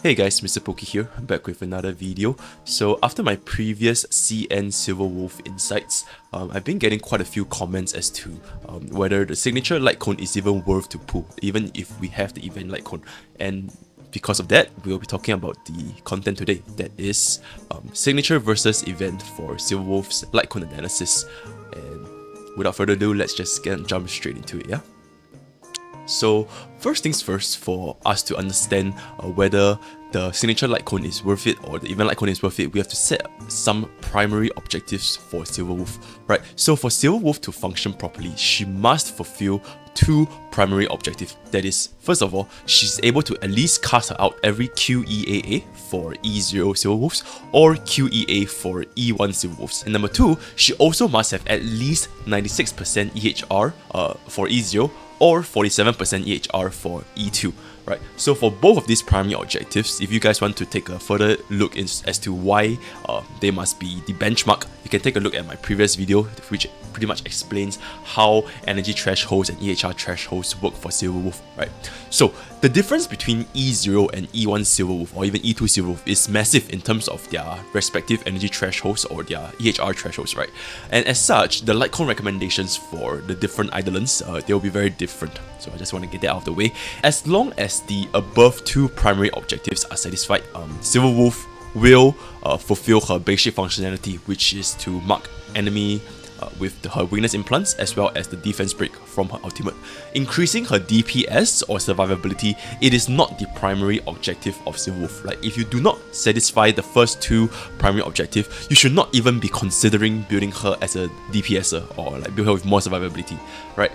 Hey guys, Mr. Pokey here, back with another video. So after my previous CN Silver Wolf insights, I've been getting quite a few comments as to whether the signature Lightcone is even worth to pull, even if we have the event Lightcone. And because of that, we'll be talking about the content today, that is signature versus event for Silver Wolf's Lightcone analysis. And without further ado, let's just jump straight into it, yeah? So first things first, for us to understand whether the signature Lightcone is worth it or the event Lightcone is worth it, we have to set some primary objectives for Silver Wolf, right? So for Silver Wolf to function properly, she must fulfill two primary objectives. That is, first of all, she's able to at least cast her out every QEAA for E0 Silver Wolves or QEA for E1 Silver Wolves. And number two, she also must have at least 96% EHR for E0 or 47% EHR for E2, right? So for both of these primary objectives, if you guys want to take a further look as to why they must be the benchmark, you can take a look at my previous video, which pretty much explains how energy thresholds and EHR thresholds work for Silver Wolf, right? So the difference between E0 and E1 Silver Wolf or even E2 Silver Wolf is massive in terms of their respective energy thresholds or their EHR thresholds, right? And as such, the Lightcone recommendations for the different Eidolons, they will be very different. So I just want to get that out of the way. As long as the above two primary objectives are satisfied, Silver Wolf will fulfill her basic functionality, which is to mark enemy with her weakness implants as well as the defense break from her ultimate. Increasing her DPS or survivability, it is not the primary objective of Silver Wolf. Like, if you do not satisfy the first two primary objectives, you should not even be considering building her as a DPSer or like build her with more survivability, right?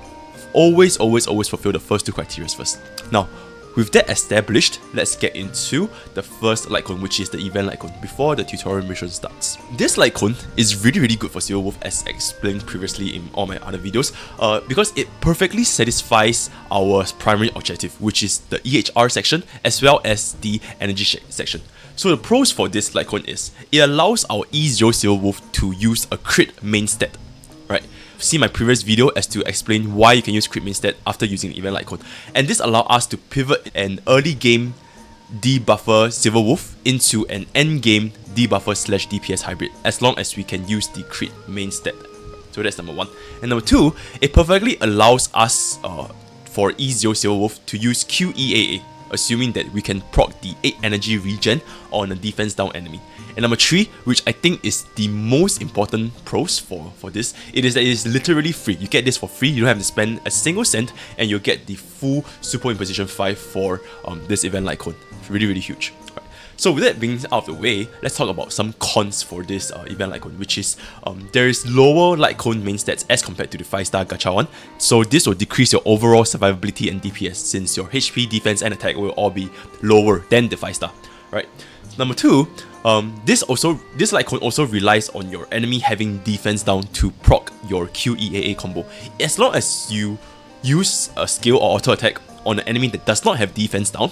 Always fulfill the first two criteria first. Now, with that established, let's get into the first Lightcone, which is the event Lightcone, before the tutorial mission starts. This Lightcone is really good for Silver Wolf, as explained previously in all my other videos, because it perfectly satisfies our primary objective, which is the EHR section as well as the energy section. So the pros for this Lightcone is, it allows our E0 Silver Wolf to use a crit main stat, right? See my previous video as to explain why you can use crit main stat after using the event Lightcone, and this allows us to pivot an early game debuffer Silver Wolf into an end game debuffer / DPS hybrid, as long as we can use the crit main stat. So that's number one. And number two, it perfectly allows us for E0 Silver Wolf to use QEAA, assuming that we can proc the 8 energy regen on a defense down enemy. And number three, which I think is the most important pros for this, it is that it is literally free. You get this for free, you don't have to spend a single cent, and you'll get the full Superimposition 5 for this event Lightcone. Really huge. Right. So with that being out of the way, let's talk about some cons for this event Lightcone, which is there is lower Lightcone main stats as compared to the 5-star gacha one. So this will decrease your overall survivability and DPS, since your HP, defense and attack will all be lower than the 5-star, right? Number two, this Lightcone also relies on your enemy having defense down to proc your QEAA combo. As long as you use a skill or auto attack on an enemy that does not have defense down,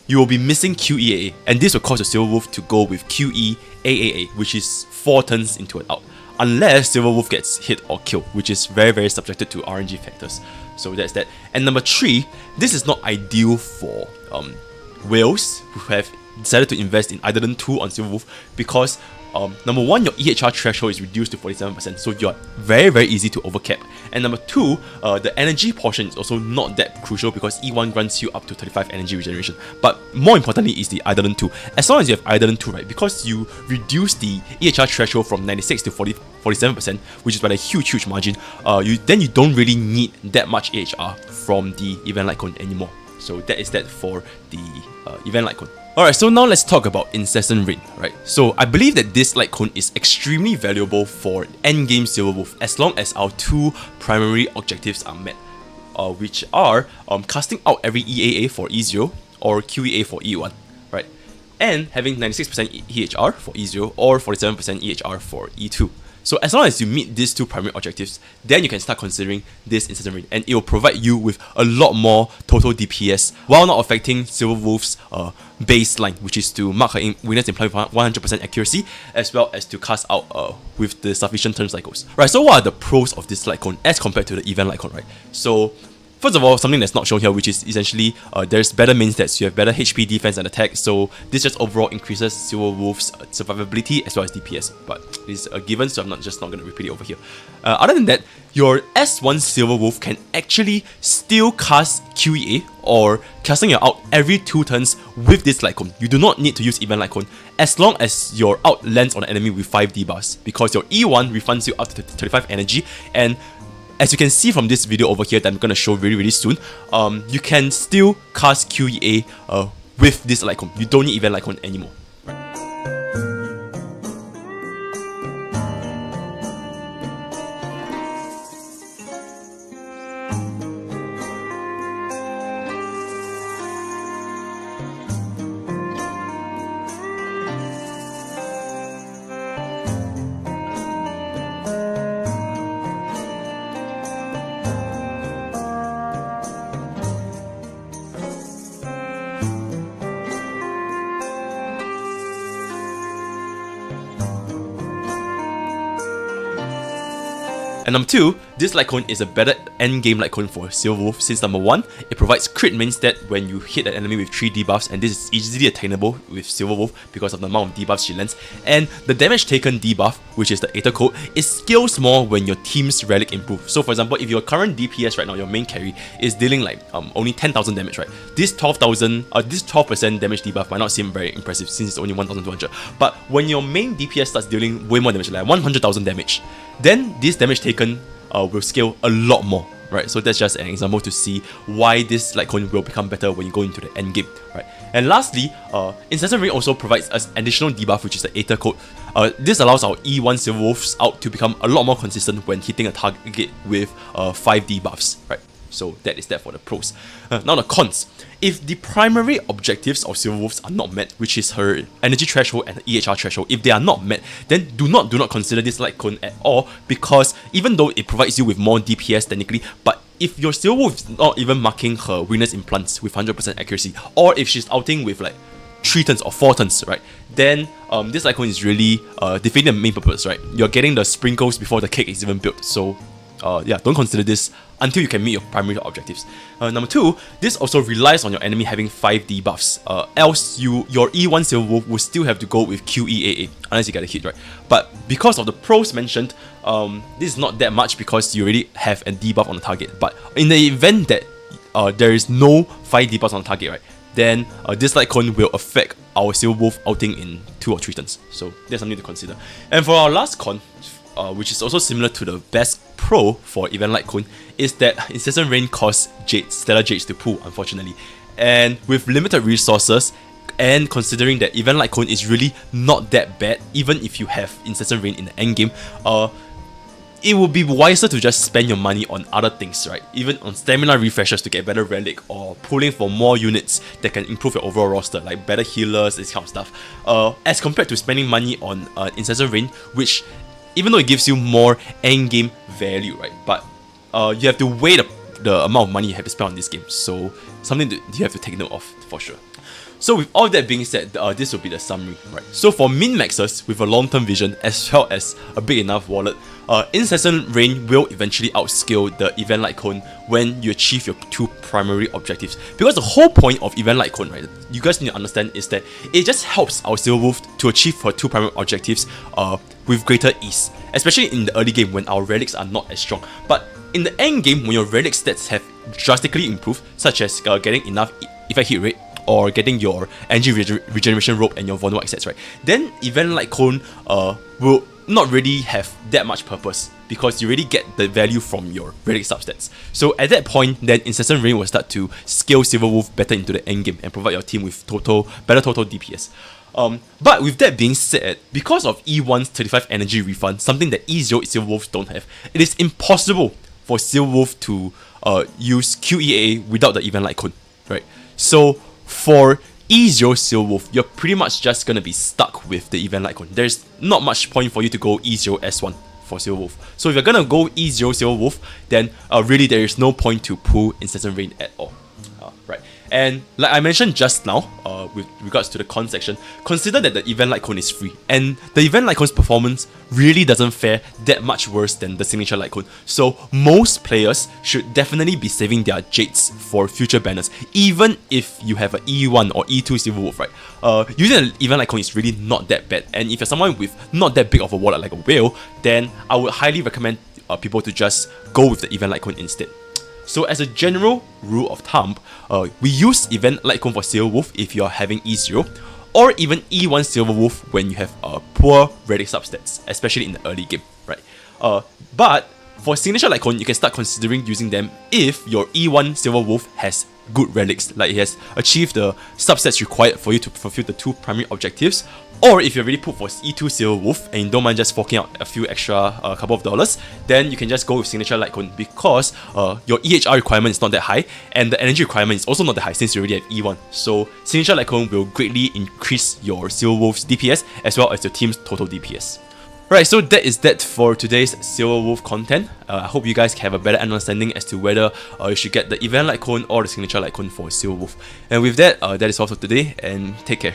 you will be missing QEAA, and this will cause your Silver Wolf to go with QEAAA, which is 4 turns into an out, unless Silver Wolf gets hit or killed, which is very subjected to RNG factors. So that's that. And number three, this is not ideal for whales who have decided to invest in Eidolon 2 on Silver Wolf, because number one, your EHR threshold is reduced to 47%, so you're very easy to overcap. And number two, the energy portion is also not that crucial, because E1 grants you up to 35 energy regeneration. But more importantly is the Eidolon 2. As long as you have Eidolon 2, right, because you reduce the EHR threshold from 96 to 47%, which is by a huge margin, then you don't really need that much EHR from the event Lightcone anymore. So that is that for the event Lightcone. Alright, so now let's talk about Incessant Rain, right? So I believe that this Lightcone is extremely valuable for endgame Silver Wolf, as long as our two primary objectives are met, which are casting out every EAA for E0 or QEA for E1, right? And having 96% EHR for E0 or 47% EHR for E2. So as long as you meet these two primary objectives, then you can start considering this Incessant Rain, and it will provide you with a lot more total DPS while not affecting Silver Wolf's baseline, which is to mark her weakness implant with 100% accuracy, as well as to cast out with the sufficient turn cycles. Right, so what are the pros of this Lightcone as compared to the event Lightcone, right? So First of all, something that's not shown here, which is essentially there's better main stats. You have better HP, defense, and attack, so this just overall increases Silver Wolf's survivability as well as DPS. But this is a given, so I'm not going to repeat it over here. Other than that, your S1 Silver Wolf can actually still cast QEA or casting your ult every 2 turns with this Lightcone. You do not need to use Event Lightcone as long as your ult lands on an enemy with 5 debuffs, because your E1 refunds you up to 35 energy, and as you can see from this video over here that I'm going to show really soon, you can still cast QEA with this Lightcone. You don't need Event Lightcone anymore. And number 2, this Lightcone is a better endgame Lightcone for Silver Wolf, since number 1, it provides crit main stat when you hit an enemy with 3 debuffs, and this is easily attainable with Silver Wolf because of the amount of debuffs she lands. And the damage taken debuff, which is the Aether Code, it scales more when your team's relic improves. So for example, if your current DPS right now, your main carry, is dealing like only 10,000 damage, right? This 12% damage debuff might not seem very impressive since it's only 1,200. But when your main DPS starts dealing way more damage, like 100,000 damage, then this damage taken will scale a lot more, right? So that's just an example to see why this Lightcone will become better when you go into the end game, right? And lastly, Incessant Rain also provides us additional debuff, which is the Aether Code. This allows our E1 Silver Wolf's out to become a lot more consistent when hitting a target with 5 debuffs, right? So that is that for the pros. Now the cons. If the primary objectives of Silver Wolves are not met, which is her energy threshold and EHR threshold, if they are not met, then do not consider this Lightcone at all, because even though it provides you with more DPS technically, but if your Silver Wolf is not even marking her weakness implants with 100% accuracy, or if she's outing with like 3 turns or 4 turns, right, then this Lightcone is really defeating the main purpose, right? You're getting the sprinkles before the cake is even built, so yeah, don't consider this until you can meet your primary objectives. Number 2, this also relies on your enemy having 5 debuffs, else your E1 Silver Wolf will still have to go with QEAA, unless you get a hit, right? But because of the pros mentioned, this is not that much because you already have a debuff on the target. But in the event that there is no 5 debuffs on the target, right, then this Lightcone will affect our Silver Wolf outing in 2 or 3 turns. So that's something to consider. And for our last con, which is also similar to the best pro for Event Lightcone, is that Incessant Rain costs Stellar Jades to pull, unfortunately. And with limited resources, and considering that Event Lightcone is really not that bad, even if you have Incessant Rain in the endgame, it would be wiser to just spend your money on other things, right? Even on stamina refreshers to get better relic, or pulling for more units that can improve your overall roster, like better healers, this kind of stuff, as compared to spending money on Incessant Rain, which, even though it gives you more endgame value, right, but you have to weigh the amount of money you have to spend on this game, so something that you have to take note of for sure. So with all that being said, this will be the summary, right? So for min-maxers with a long-term vision as well as a big enough wallet, Incessant Rain will eventually outscale the Event Lightcone when you achieve your 2 primary objectives. Because the whole point of Event Lightcone, right, you guys need to understand, is that it just helps our Silver Wolf to achieve her 2 primary objectives with greater ease, especially in the early game when our relics are not as strong. But in the end game, when your relic stats have drastically improved, such as getting enough effect hit rate, or getting your energy regeneration rope and your vulnerable access, right, then Event Lightcone will not really have that much purpose, because you already get the value from your relic substats. So at that point, then Incessant Rain will start to scale Silver Wolf better into the endgame and provide your team with better total DPS. But with that being said, because of E1's 35 energy refund, something that E0 Silver Wolves don't have, it is impossible for Silver Wolf to use QEA without the Event Lightcone, right? So for E0 Silver Wolf, you're pretty much just gonna be stuck with the Event Lightcone. There's not much point for you to go E0 S1 for Silver Wolf. So if you're gonna go E0 Silver Wolf, then really there is no point to pull Incessant Rain at all. Right. And like I mentioned just now, with regards to the con section, consider that the event Lightcone is free, and the event Lightcone's performance really doesn't fare that much worse than the signature Lightcone. So most players should definitely be saving their Jades for future banners, even if you have an E1 or E2 Silver Wolf, right? Using an event Lightcone is really not that bad, and if you're someone with not that big of a wallet like a whale, then I would highly recommend people to just go with the event Lightcone instead. So as a general rule of thumb, we use event Lightcone for Silver Wolf if you're having E0, or even E1 Silver Wolf when you have poor relic substats, especially in the early game, right? But for signature Lightcone, you can start considering using them if your E1 Silver Wolf has good relics, like it has achieved the substats required for you to fulfill the 2 primary objectives, or if you're really put for E2 Silver Wolf and you don't mind just forking out a few extra couple of dollars, then you can just go with signature Lightcone because your EHR requirement is not that high and the energy requirement is also not that high since you already have E1. So signature Lightcone will greatly increase your Silver Wolf's DPS as well as your team's total DPS. Right, so that is that for today's Silver Wolf content. I hope you guys have a better understanding as to whether you should get the event Lightcone or the signature Lightcone for Silver Wolf. And with that, that is all for today, and take care.